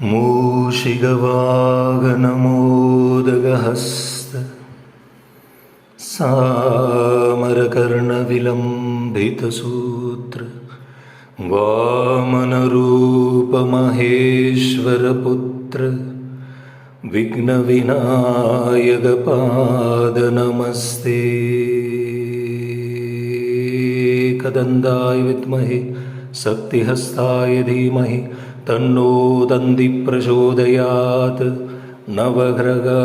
मूषिगवागनमोदगहस्त सामरकर्णविलम्बितसूत्र वामनरूपमहेश्वरपुत्र विघ्नविनायकपादनमस्ते। कदन्ताय विद्महे शक्तिहस्ताय धीमहि तन्नो दन्ति प्रचोदयात्। नवग्रहावाहनं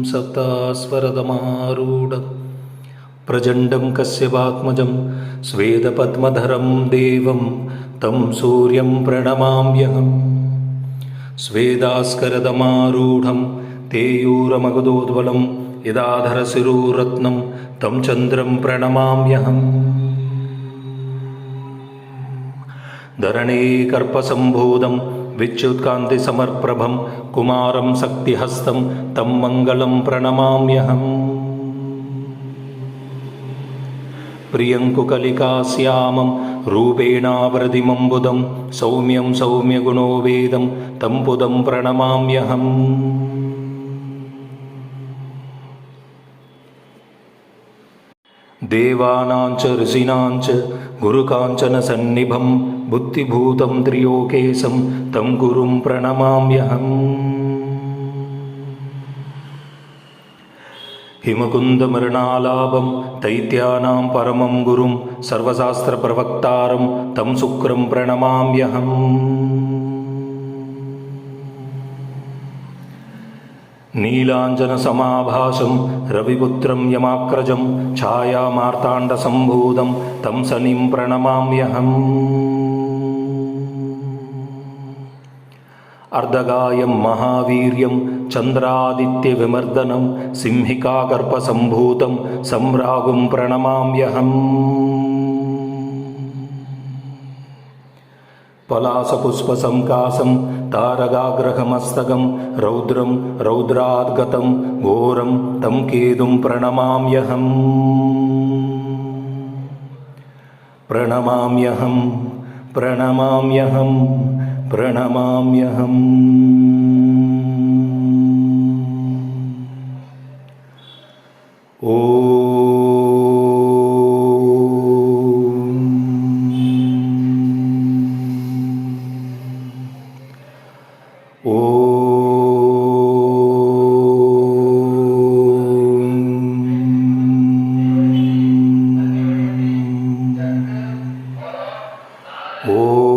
सप्तास्वरदमारूढं प्रचण्डं कश्यपात्मजं श्वेतपद्मधरं देवं तं सूर्यं प्रणमाम्यहम्। श्वेतास्करदमारूढं तेयूरमगदोज्ज्वलं यदाधरशिरोरत्नं तं चन्द्रं प्रणमाम्यहम्। धरणे कर्पसम्भूतं विच्युत्कान्तिसमर्प्रभं कुमारं शक्तिहस्तं तं मङ्गलं प्रणमाम्यहम्। प्रियङ्कुकलिकाश्यामं रूपेणावृतिमम्बुदं सौम्यं सौम्यगुणोवेदं तं पुदं प्रणमाम्यहम्। देवानां च ऋषीणां च गुरुकाञ्चनसन्निभं बुद्धिभूतं त्रिलोकेशं तं गुरुं प्रणमाम्यहम्। हिमकुन्दमृणालाभं दैत्यानां परमं गुरुं सर्वशास्त्रप्रवक्तारं तं शुक्रं प्रणमाम्यहम्। नीलाञ्जनसमाभासं रविपुत्रं यमाग्रजं छायामार्ताण्डसम्भूतं तं शनिं प्रणमाम्यहम्। अर्धगायं महावीर्यं चन्द्रादित्यविमर्दनं सिंहिकागर्भसम्भूतं सम्रागुं प्रणमाम्यहम्। पलाशपुष्पसङ्काशं तारकाग्रहमस्तकं रौद्रं रौद्राद्गतं घोरं तं केतुं प्रणमाम्यहम्। प्रणमाम्यहं प्रणमाम्यहं प्रणमाम्यहम्। ओ ओ